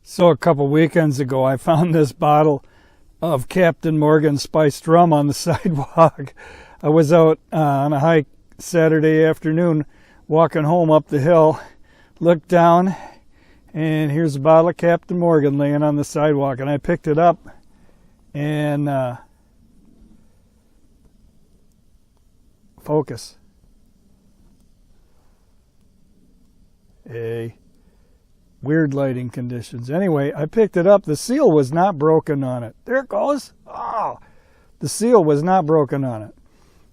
So a couple weekends ago, I found this bottle of Captain Morgan spiced rum on the sidewalk. I was out on a hike Saturday afternoon, walking home up the hill, looked down, and here's a bottle of Captain Morgan laying on the sidewalk. And I picked it up, and focus. Weird lighting conditions. Anyway, I picked it up. The seal was not broken on it. There it goes. Oh, the seal was not broken on it.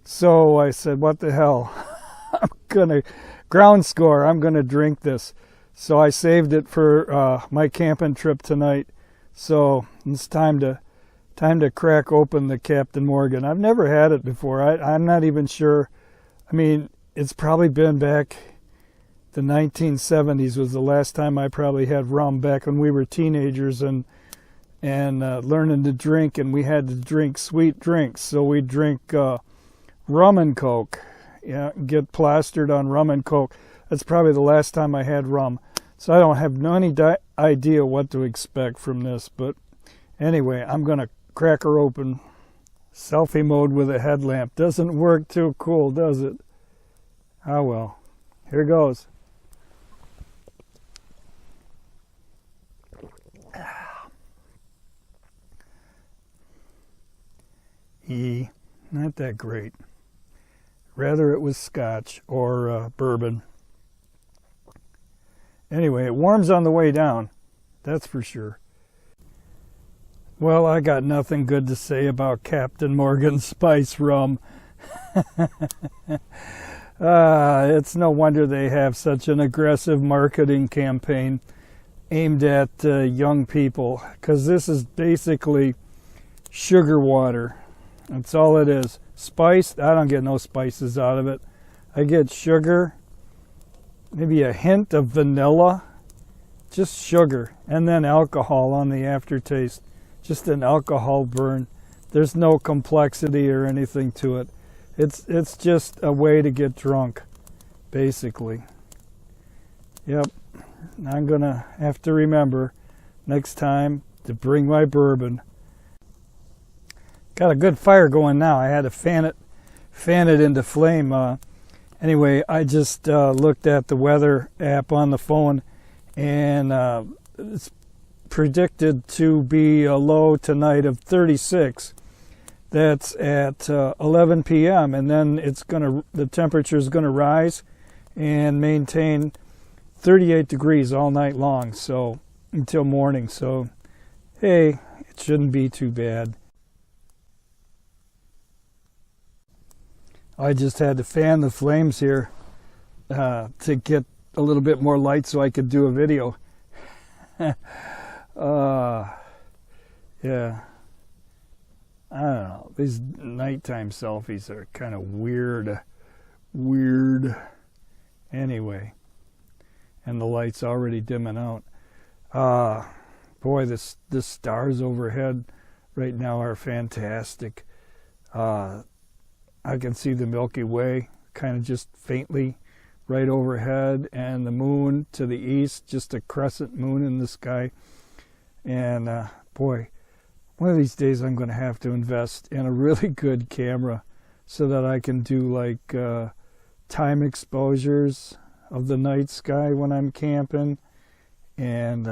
So I said, what the hell? I'm going to ground score. I'm going to drink this. So I saved it for my camping trip tonight. So it's time to crack open the Captain Morgan. I've never had it before. I'm not even sure. I mean, it's probably been back. The 1970s was the last time I probably had rum, back when we were teenagers and learning to drink, and we had to drink sweet drinks. So we'd drink rum and Coke, get plastered on rum and Coke. That's probably the last time I had rum. So I don't have any idea what to expect from this. But anyway, I'm going to crack her open. Selfie mode with a headlamp. Doesn't work too cool, does it? Oh well. Here goes. Not that great. Rather it was scotch or bourbon. Anyway, it warms on the way down. That's for sure. Well, I got nothing good to say about Captain Morgan spice rum. It's no wonder they have such an aggressive marketing campaign aimed at young people, because this is basically sugar water. That's all it is. Spiced, I don't get no spices out of it. I get sugar, maybe a hint of vanilla, just sugar, and then alcohol on the aftertaste. Just an alcohol burn. There's no complexity or anything to it. It's just a way to get drunk, basically. Yep. I'm going to have to remember next time to bring my bourbon. Got a good fire going now. I had to fan it into flame. Anyway, I just looked at the weather app on the phone, and it's predicted to be a low tonight of 36. That's at 11 p.m. and then the temperature is going to rise and maintain 38 degrees all night long, so until morning. So hey, it shouldn't be too bad. I just had to fan the flames here to get a little bit more light so I could do a video. Yeah. I don't know. These nighttime selfies are kind of weird. Anyway. And the light's already dimming out. Boy, the stars overhead right now are fantastic. I can see the Milky Way kind of just faintly right overhead, and the moon to the east, just a crescent moon in the sky. And boy, one of these days I'm going to have to invest in a really good camera so that I can do like time exposures of the night sky when I'm camping, and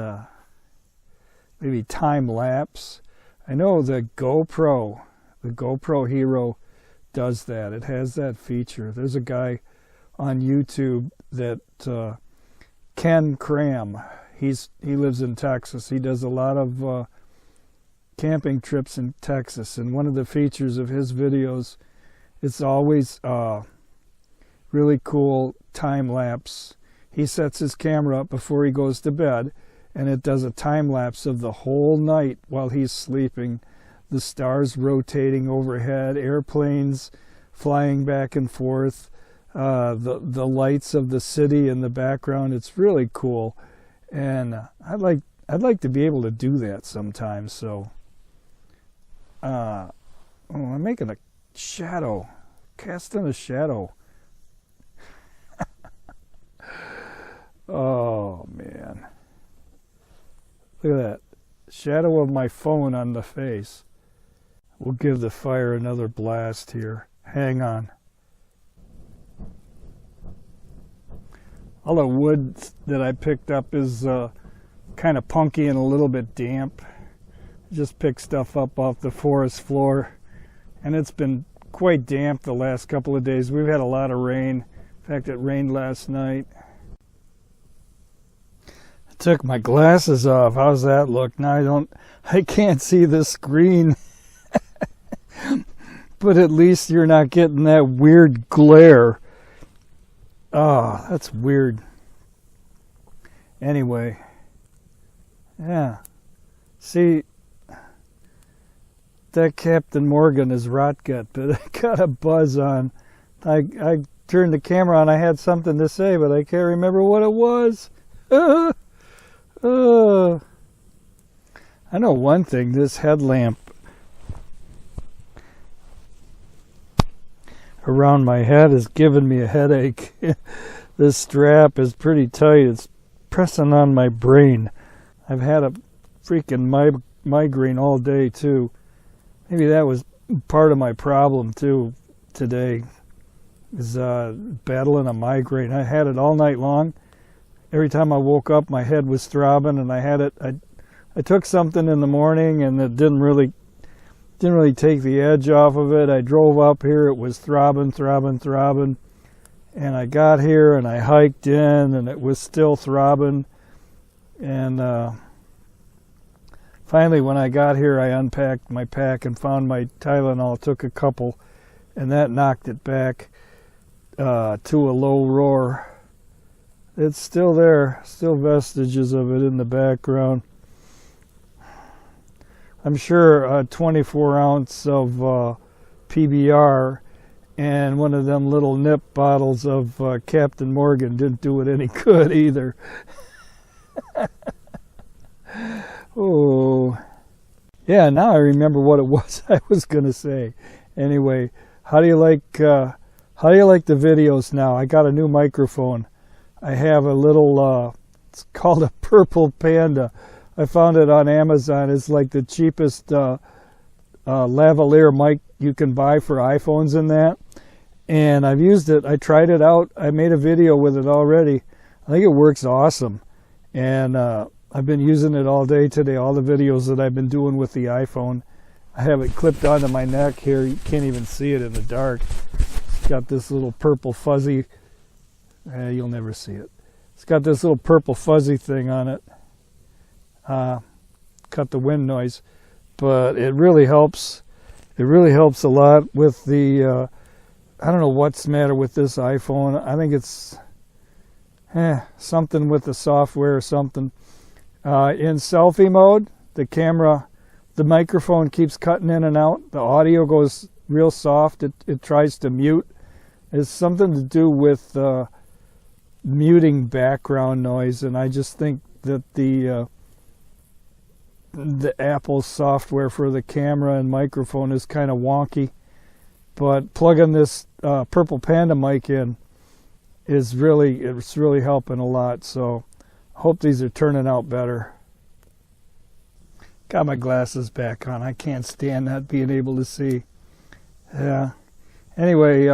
maybe time lapse. I know the GoPro Hero does that. It has that feature. There's a guy on YouTube that Ken Cram. He lives in Texas. He does a lot of camping trips in Texas, and one of the features of his videos, it's always really cool time lapse. He sets his camera up before he goes to bed, and it does a time lapse of the whole night while he's sleeping. The stars rotating overhead, airplanes flying back and forth, the lights of the city in the background. It's really cool, and I'd like to be able to do that sometime. So, I'm making a shadow, casting a shadow. Oh man. Look at that. Shadow of my phone on the face. We'll give the fire another blast here. Hang on. All the wood that I picked up is kind of punky and a little bit damp. Just picked stuff up off the forest floor, and it's been quite damp the last couple of days. We've had a lot of rain. In fact, it rained last night. I took my glasses off. How's that look? Now I can't see the screen. But at least you're not getting that weird glare. Oh, that's weird. Anyway. Yeah. See, that Captain Morgan is rotgut, but I got a buzz on. I turned the camera on. I had something to say, but I can't remember what it was. I know one thing. This headlamp around my head is giving me a headache. This strap is pretty tight. It's pressing on my brain. I've had a freaking migraine all day too. Maybe that was part of my problem too today, is battling a migraine. I had it all night long. Every time I woke up, my head was throbbing, and I had it. I took something in the morning, and it didn't really take the edge off of it. I drove up here, it was throbbing, and I got here and I hiked in, and it was still throbbing. And finally, when I got here, I unpacked my pack and found my Tylenol, took a couple, and that knocked it back to a low roar. It's still there, still vestiges of it in the background. I'm sure a 24 ounce of PBR and one of them little nip bottles of Captain Morgan didn't do it any good either. Oh, yeah, now I remember what it was I was going to say. Anyway, how do you like the videos now? I got a new microphone. I have a little, it's called a Purple Panda. I found it on Amazon. It's like the cheapest lavalier mic you can buy for iPhones and that. And I've used it. I tried it out. I made a video with it already. I think it works awesome. And I've been using it all day today, all the videos that I've been doing with the iPhone. I have it clipped onto my neck here. You can't even see it in the dark. It's got this little purple fuzzy, you'll never see it. It's got this little purple fuzzy thing on it. Cut the wind noise, but it really helps. It really helps a lot with the, I don't know what's the matter with this iPhone. I think it's something with the software or something. In selfie mode, the microphone keeps cutting in and out. The audio goes real soft. It tries to mute. It's something to do with muting background noise, and I just think that the Apple software for the camera and microphone is kind of wonky. But plugging this Purple Panda mic in it's really helping a lot. So I hope these are turning out better. Got my glasses back on. I can't stand not being able to see. Yeah. Anyway,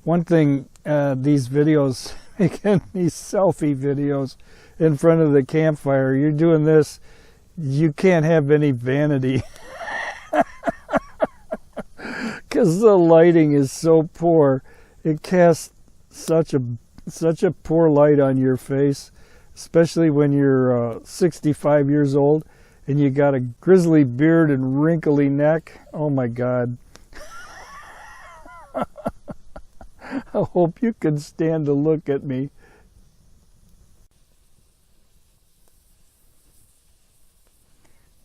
one thing, these videos, making these selfie videos in front of the campfire, you're doing this, you can't have any vanity. Because the lighting is so poor. It casts such a poor light on your face, especially when you're 65 years old and you got a grizzly beard and wrinkly neck. Oh my God. I hope you can stand to look at me.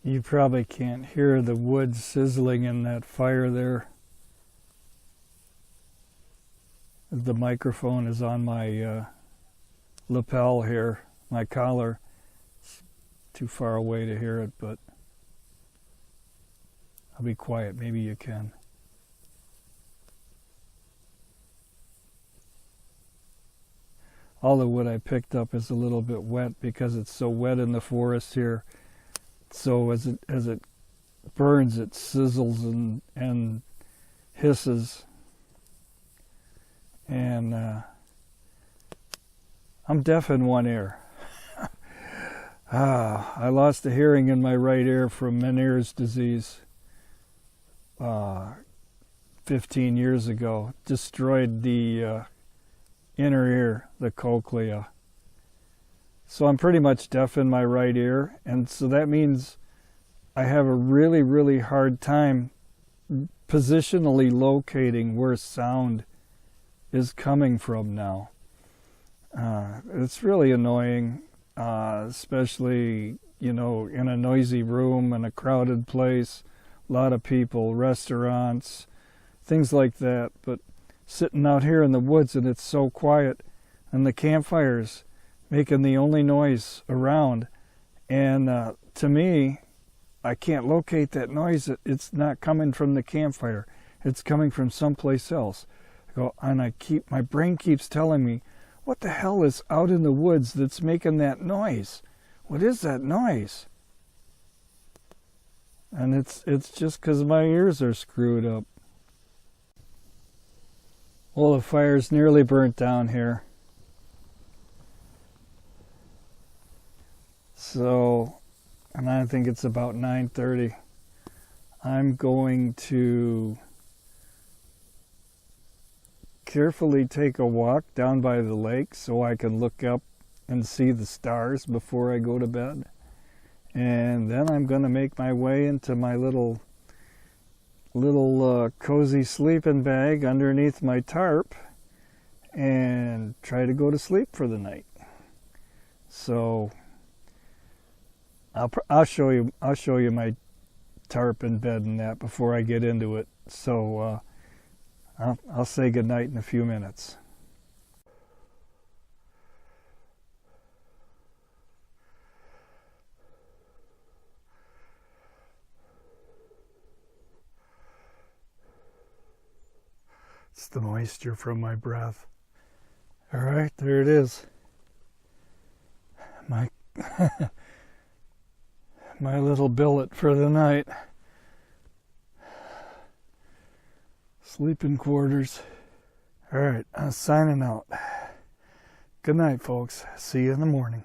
You probably can't hear the wood sizzling in that fire there. The microphone is on my lapel here, my collar. It's too far away to hear it, but I'll be quiet. Maybe you can. All the wood I picked up is a little bit wet because it's so wet in the forest here. So as it burns, it sizzles and hisses. And I'm deaf in one ear. I lost a hearing in my right ear from Meniere's disease 15 years ago. Destroyed the inner ear, the cochlea. So I'm pretty much deaf in my right ear, and so that means I have a really, really hard time positionally locating where sound is coming from now. It's really annoying, especially, in a noisy room, in a crowded place, a lot of people, restaurants, things like that. But sitting out here in the woods and it's so quiet, and the campfires making the only noise around, and to me, I can't locate that noise. It's not coming from the campfire. It's coming from someplace else. And my brain keeps telling me, what the hell is out in the woods that's making that noise? What is that noise? And it's just because my ears are screwed up. Well, the fire's nearly burnt down here. So, and I think it's about 9:30. I'm going to carefully take a walk down by the lake so I can look up and see the stars before I go to bed. And then I'm going to make my way into my little cozy sleeping bag underneath my tarp and try to go to sleep for the night. So I'll show you my tarp in bed and that before I get into it. So I'll say goodnight in a few minutes. It's the moisture from my breath. All right, there it is. My my little billet for the night. Sleeping quarters. All right, I'm signing out. Good night, folks. See you in the morning.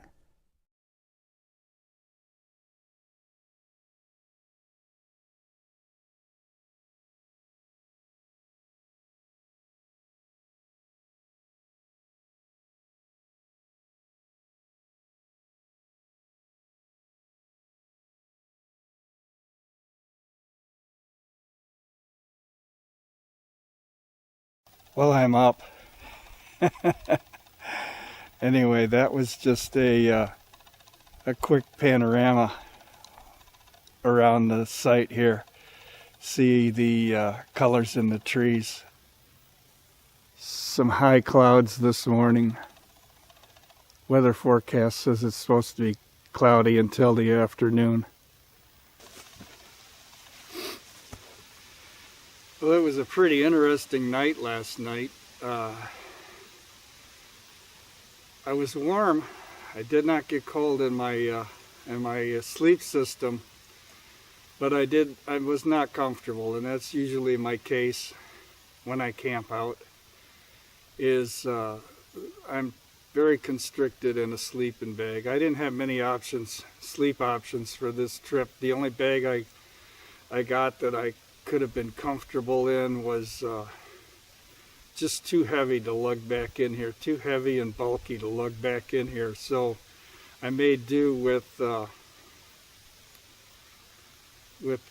Well, I'm up. Anyway, that was just a quick panorama around the site here. See the colors in the trees. Some high clouds this morning. Weather forecast says it's supposed to be cloudy until the afternoon. Well, it was a pretty interesting night last night. I was warm. I did not get cold in my sleep system, but I was not comfortable, and that's usually my case when I camp out. I'm very constricted in a sleeping bag. I didn't have many sleep options for this trip. The only bag I got that I could have been comfortable in was just too heavy to lug back in here, too heavy and bulky to lug back in here. So I made do with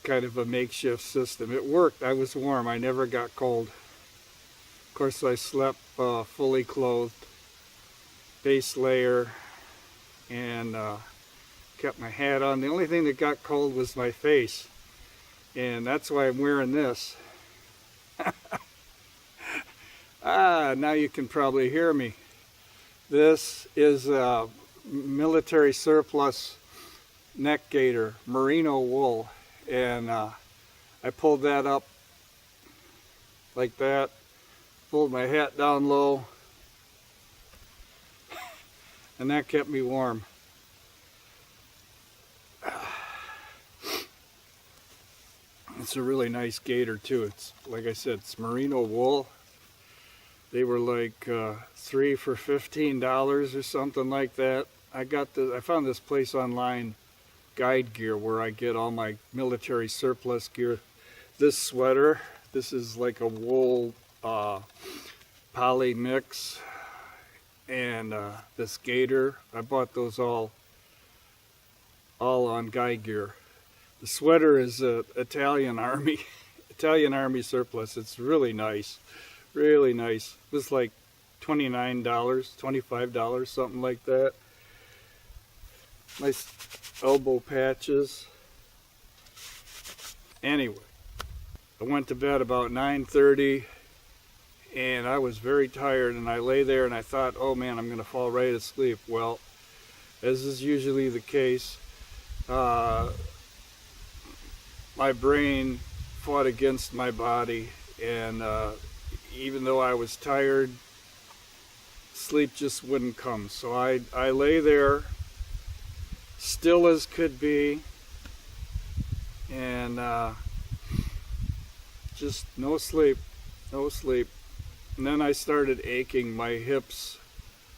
kind of a makeshift system. It worked. I was warm. I never got cold. Of course, I slept fully clothed, base layer, and kept my hat on. The only thing that got cold was my face. And that's why I'm wearing this. Now you can probably hear me. This is a military surplus neck gaiter, merino wool. And I pulled that up like that, pulled my hat down low, and that kept me warm. It's a really nice gaiter too. It's, like I said, it's merino wool. They were like 3 for $15 or something like that. I found this place online, Guide Gear, where I get all my military surplus gear. This sweater, this is like a wool poly mix, and this gaiter, I bought those all on Guide Gear. The sweater is Italian Army surplus. It's really nice, really nice. It was like $29, $25, something like that. Nice elbow patches. Anyway, I went to bed about 9:30, and I was very tired, and I lay there and I thought, oh man, I'm gonna fall right asleep. Well, as is usually the case, my brain fought against my body, and even though I was tired, sleep just wouldn't come. So I lay there, still as could be, and just no sleep. And then I started aching, my hips,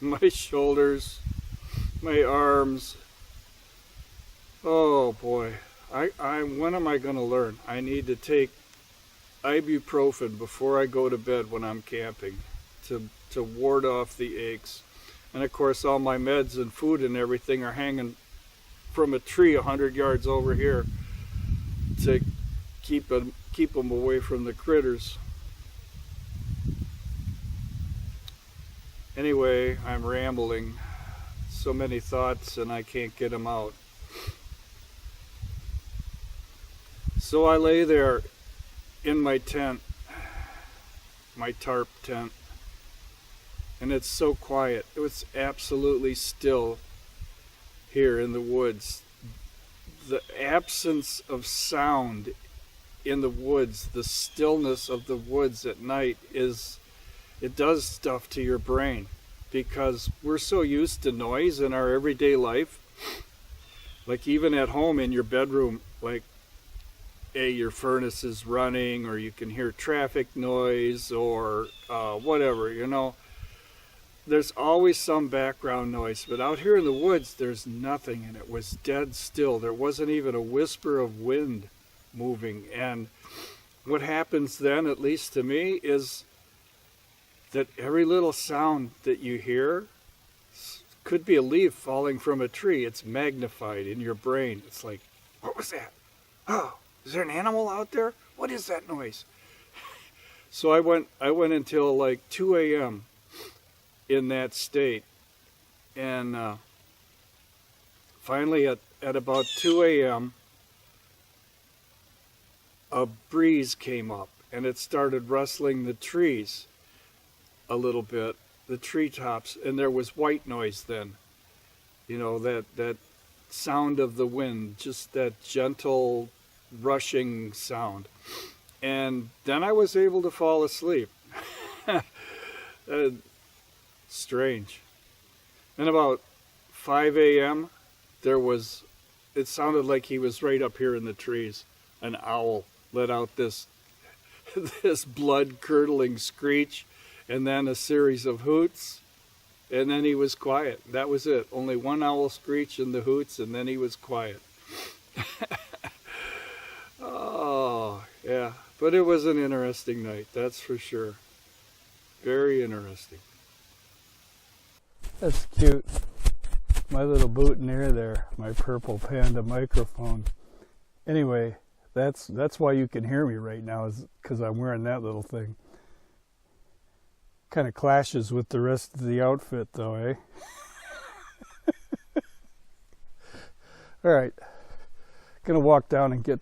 my shoulders, my arms. Oh boy. When am I going to learn? I need to take ibuprofen before I go to bed when I'm camping to ward off the aches. And of course, all my meds and food and everything are hanging from a tree 100 yards over here to keep them away from the critters. Anyway, I'm rambling. So many thoughts and I can't get them out. So I lay there in my tent, my tarp tent, and it's so quiet. It was absolutely still here in the woods. The absence of sound in the woods, the stillness of the woods at night, it does stuff to your brain, because we're so used to noise in our everyday life. Like even at home in your bedroom, like your furnace is running, or you can hear traffic noise, or whatever, you know. There's always some background noise, but out here in the woods, there's nothing, and it was dead still. There wasn't even a whisper of wind moving. And what happens then, at least to me, is that every little sound that you hear could be a leaf falling from a tree. It's magnified in your brain. It's like, what was that? Oh, is there an animal out there? What is that noise? So I went until like 2 a.m. in that state. And finally at about 2 a.m., a breeze came up, and it started rustling the trees a little bit, the treetops, and there was white noise then. You know, that sound of the wind, just that gentle rushing sound. And then I was able to fall asleep. Strange. And about 5 a.m., it sounded like he was right up here in the trees. An owl let out this blood-curdling screech, and then a series of hoots, and then he was quiet. That was it. Only one owl screech and the hoots, and then he was quiet. Oh, yeah. But it was an interesting night, that's for sure. Very interesting. That's cute. My little boutonniere there, my purple panda microphone. Anyway, that's why you can hear me right now, is because I'm wearing that little thing. Kind of clashes with the rest of the outfit though, eh? Alright, gonna walk down and get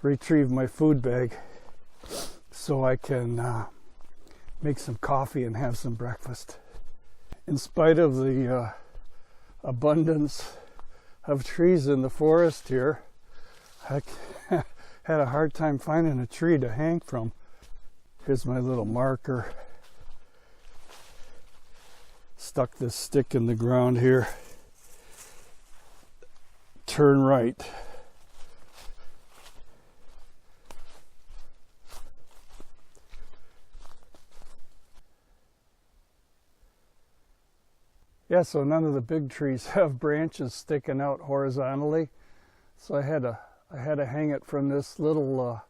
retrieve my food bag so I can make some coffee and have some breakfast. In spite of the abundance of trees in the forest here, I had a hard time finding a tree to hang from. Here's my little marker. Stuck this stick in the ground here. Turn right. Yeah, so none of the big trees have branches sticking out horizontally. So I had to hang it from this little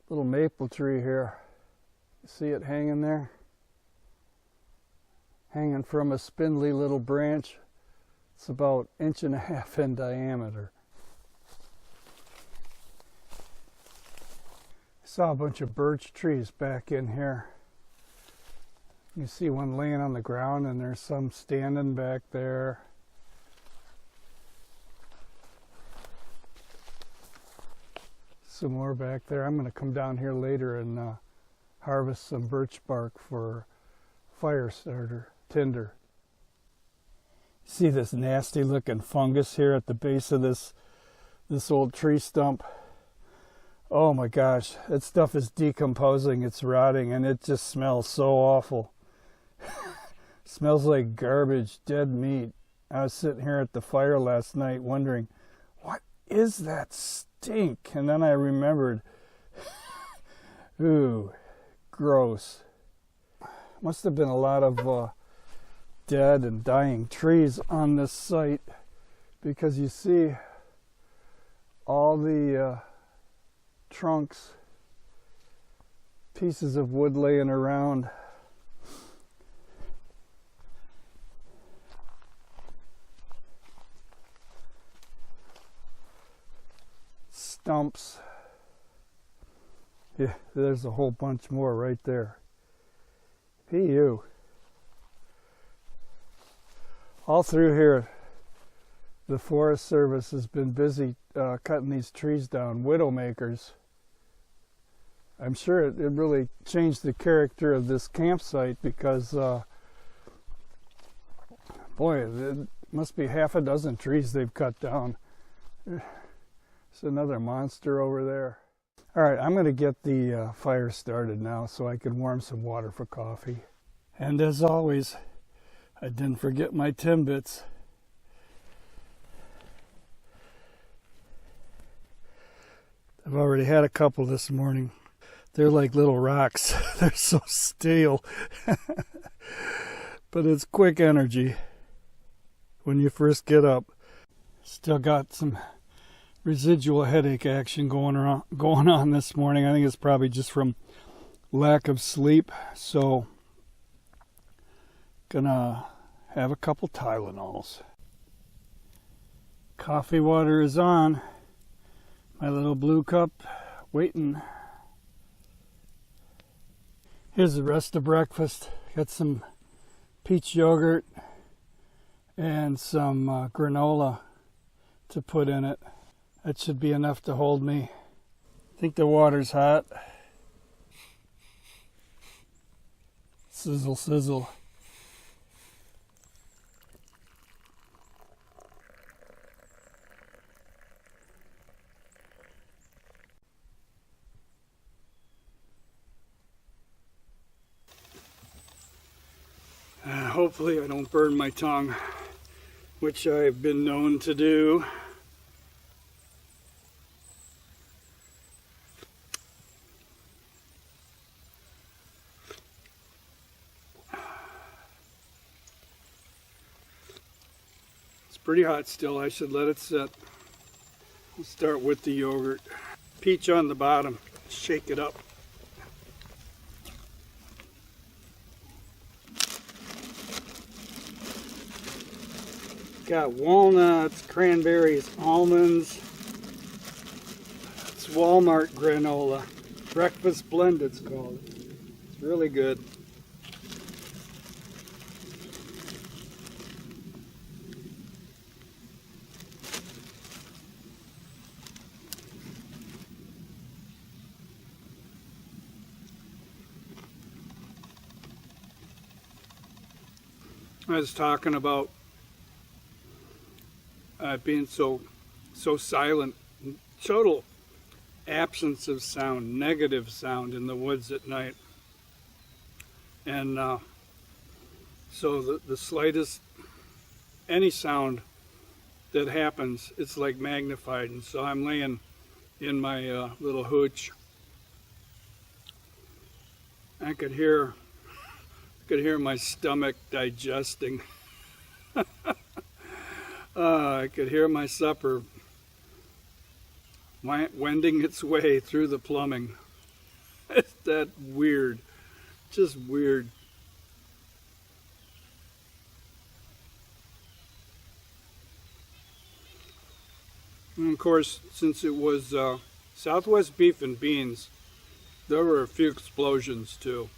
maple tree here. You see it hanging there? Hanging from a spindly little branch. It's about 1.5 inches in diameter. I saw a bunch of birch trees back in here. You see one laying on the ground, and there's some standing back there. Some more back there. I'm going to come down here later and harvest some birch bark for fire starter, tinder. See this nasty looking fungus here at the base of this old tree stump? Oh my gosh, that stuff is decomposing, it's rotting, and it just smells so awful. Smells like garbage, dead meat. I was sitting here at the fire last night wondering, what is that stink? And then I remembered, ooh, gross. Must have been a lot of dead and dying trees on this site, because you see all the trunks, pieces of wood laying around. Stumps. Yeah, there's a whole bunch more right there. P.U. All through here, the Forest Service has been busy cutting these trees down, widowmakers. I'm sure it really changed the character of this campsite, because, boy, it must be 6 trees they've cut down. There's another monster over there. All right, I'm going to get the fire started now so I can warm some water for coffee. And as always, I didn't forget my Timbits. I've already had a couple this morning. They're like little rocks. They're so stale. But it's quick energy when you first get up. Still got some residual headache action going on this morning. I think it's probably just from lack of sleep. So, gonna have a couple Tylenols. Coffee water is on. My little blue cup waiting. Here's the rest of breakfast. Got some peach yogurt and some granola to put in it. That should be enough to hold me. I think the water's hot. Sizzle, sizzle. Hopefully I don't burn my tongue, which I've been known to do. It's pretty hot still. I should let it sit. We'll start with the yogurt. Peach on the bottom. Shake it up. Got walnuts, cranberries, almonds. It's Walmart granola. Breakfast blend it's called. It's really good. I was talking about being so silent, total absence of sound, negative sound in the woods at night. And so the slightest, any sound that happens, it's like magnified. And so I'm laying in my little hooch. I could hear my stomach digesting. I could hear my supper wending its way through the plumbing. It's that weird, just weird. And of course, since it was Southwest beef and beans, there were a few explosions too.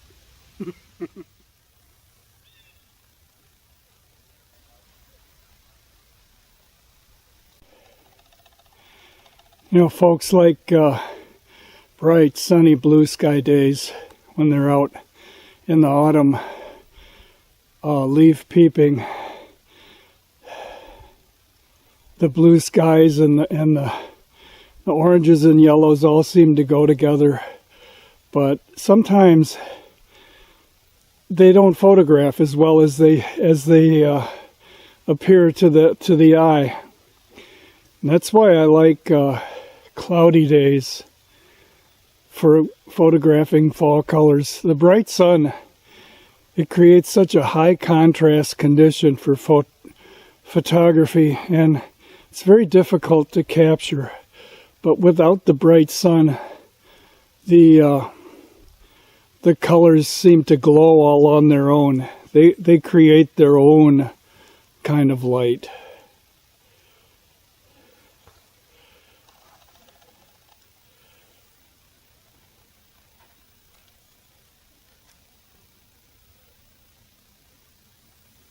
You know, folks like bright, sunny, blue sky days when they're out in the autumn, leaf peeping, the blue skies and the oranges and yellows all seem to go together, but sometimes they don't photograph as well as they appear to the eye. And that's why I like cloudy days for photographing fall colors. The bright sun, it creates such a high contrast condition for photography, and it's very difficult to capture. But without the bright sun, the colors seem to glow all on their own. They create their own kind of light.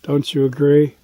Don't you agree?